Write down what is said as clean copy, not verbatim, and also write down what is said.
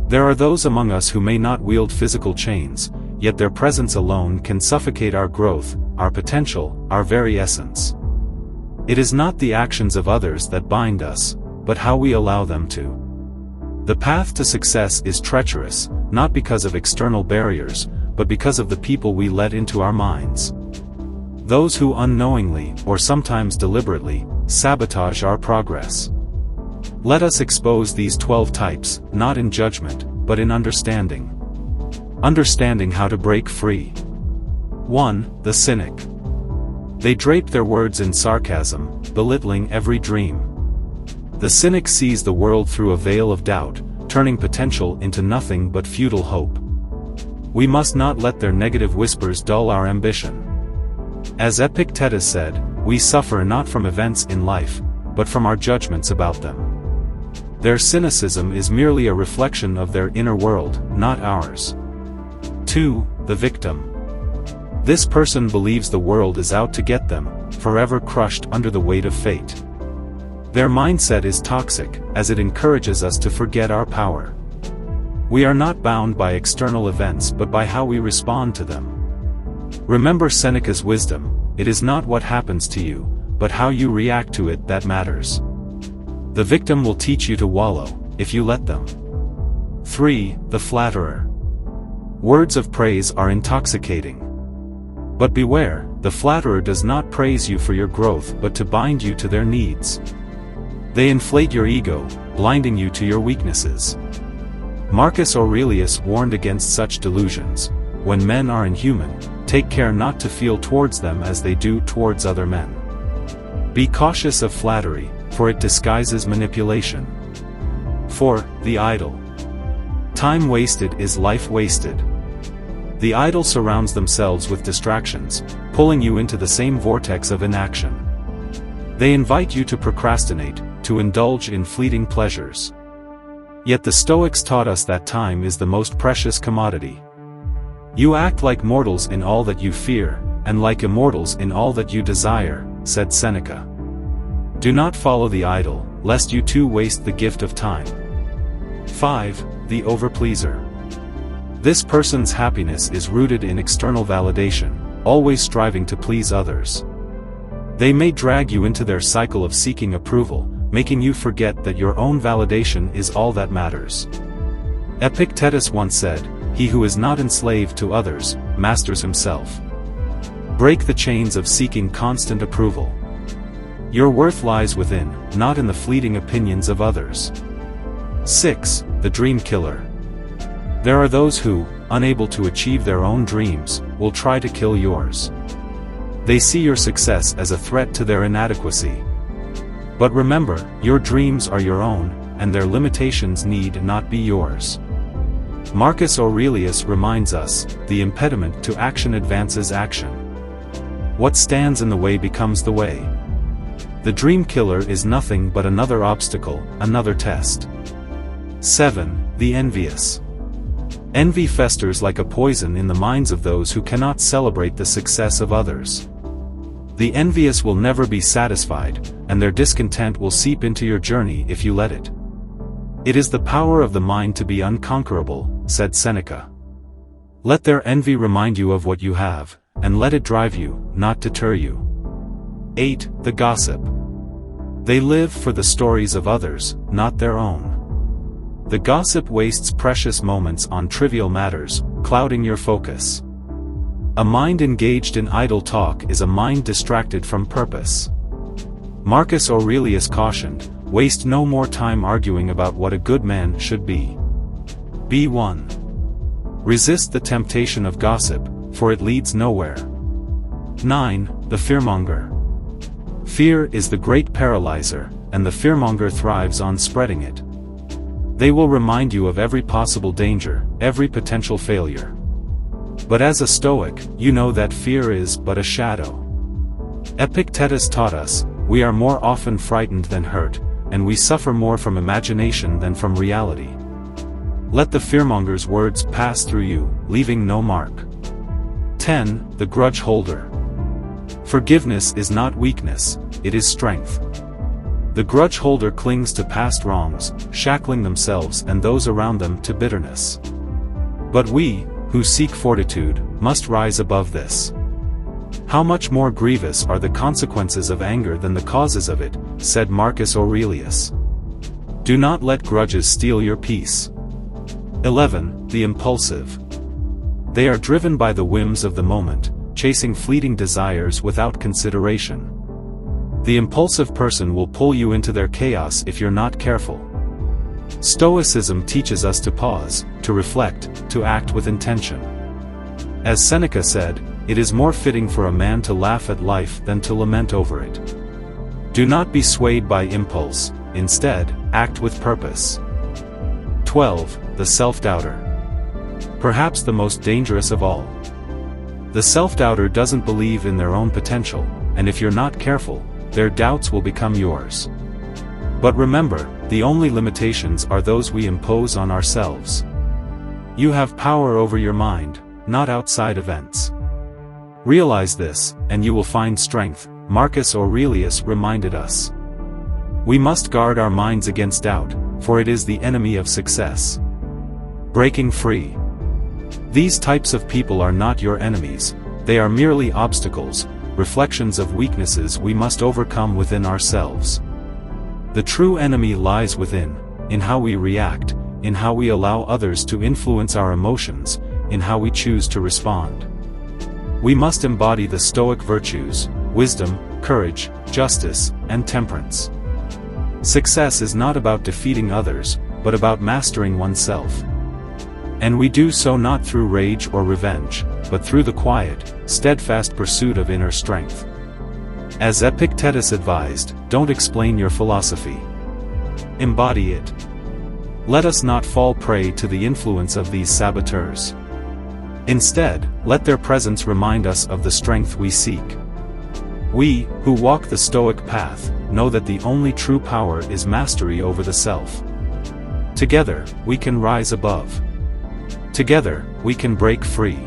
There are those among us who may not wield physical chains, yet their presence alone can suffocate our growth, our potential, our very essence. It is not the actions of others that bind us, but how we allow them to. The path to success is treacherous, not because of external barriers, but because of the people we let into our minds. Those who unknowingly, or sometimes deliberately, sabotage our progress. Let us expose these 12 types, not in judgment, but in understanding. Understanding how to break free. 1. The Cynic. They drape their words in sarcasm, belittling every dream. The cynic sees the world through a veil of doubt, turning potential into nothing but futile hope. We must not let their negative whispers dull our ambition. As Epictetus said, we suffer not from events in life, but from our judgments about them. Their cynicism is merely a reflection of their inner world, not ours. 2. The Victim. This person believes the world is out to get them, forever crushed under the weight of fate. Their mindset is toxic, as it encourages us to forget our power. We are not bound by external events but by how we respond to them. Remember Seneca's wisdom: it is not what happens to you, but how you react to it that matters. The victim will teach you to wallow, if you let them. 3. The Flatterer. Words of praise are intoxicating. But beware, the flatterer does not praise you for your growth but to bind you to their needs. They inflate your ego, blinding you to your weaknesses. Marcus Aurelius warned against such delusions. When men are inhuman, take care not to feel towards them as they do towards other men. Be cautious of flattery, for it disguises manipulation. 4. The Idle. Time wasted is life wasted. The idle surrounds themselves with distractions, pulling you into the same vortex of inaction. They invite you to procrastinate, to indulge in fleeting pleasures. Yet the Stoics taught us that time is the most precious commodity. You act like mortals in all that you fear, and like immortals in all that you desire, said Seneca. Do not follow the idle, lest you too waste the gift of time. 5. The Overpleaser. This person's happiness is rooted in external validation, always striving to please others. They may drag you into their cycle of seeking approval, making you forget that your own validation is all that matters. Epictetus once said, "He who is not enslaved to others, masters himself." Break the chains of seeking constant approval. Your worth lies within, not in the fleeting opinions of others. 6. The Dream Killer. There are those who, unable to achieve their own dreams, will try to kill yours. They see your success as a threat to their inadequacy. But remember, your dreams are your own, and their limitations need not be yours. Marcus Aurelius reminds us, the impediment to action advances action. What stands in the way becomes the way. The dream killer is nothing but another obstacle, another test. 7. The Envious. Envy festers like a poison in the minds of those who cannot celebrate the success of others. The envious will never be satisfied, and their discontent will seep into your journey if you let it. It is the power of the mind to be unconquerable, said Seneca. Let their envy remind you of what you have, and let it drive you, not deter you. 8. The Gossip. They live for the stories of others, not their own. The gossip wastes precious moments on trivial matters, clouding your focus. A mind engaged in idle talk is a mind distracted from purpose. Marcus Aurelius cautioned, waste no more time arguing about what a good man should be. B1. Resist the temptation of gossip, for it leads nowhere. 9. The Fearmonger. Fear is the great paralyzer, and the fearmonger thrives on spreading it. They will remind you of every possible danger, every potential failure. But as a Stoic, you know that fear is but a shadow. Epictetus taught us, we are more often frightened than hurt, and we suffer more from imagination than from reality. Let the fearmonger's words pass through you, leaving no mark. 10. The Grudge Holder. Forgiveness is not weakness, it is strength. The grudge holder clings to past wrongs, shackling themselves and those around them to bitterness. But we, who seek fortitude, must rise above this. How much more grievous are the consequences of anger than the causes of it, said Marcus Aurelius. Do not let grudges steal your peace. 11. The impulsive. They are driven by the whims of the moment, chasing fleeting desires without consideration. The impulsive person will pull you into their chaos if you're not careful. Stoicism teaches us to pause, to reflect, to act with intention. As Seneca said, it is more fitting for a man to laugh at life than to lament over it. Do not be swayed by impulse, instead, act with purpose. 12. The self-doubter. Perhaps the most dangerous of all. The self-doubter doesn't believe in their own potential, and if you're not careful, their doubts will become yours. But remember, the only limitations are those we impose on ourselves. You have power over your mind, not outside events. Realize this, and you will find strength, Marcus Aurelius reminded us. We must guard our minds against doubt, for it is the enemy of success. Breaking free. These types of people are not your enemies, they are merely obstacles, reflections of weaknesses we must overcome within ourselves. The true enemy lies within, in how we react, in how we allow others to influence our emotions, in how we choose to respond. We must embody the Stoic virtues, wisdom, courage, justice, and temperance. Success is not about defeating others, but about mastering oneself. And we do so not through rage or revenge, but through the quiet, steadfast pursuit of inner strength. As Epictetus advised, don't explain your philosophy. Embody it. Let us not fall prey to the influence of these saboteurs. Instead, let their presence remind us of the strength we seek. We, who walk the Stoic path, know that the only true power is mastery over the self. Together, we can rise above. Together, we can break free.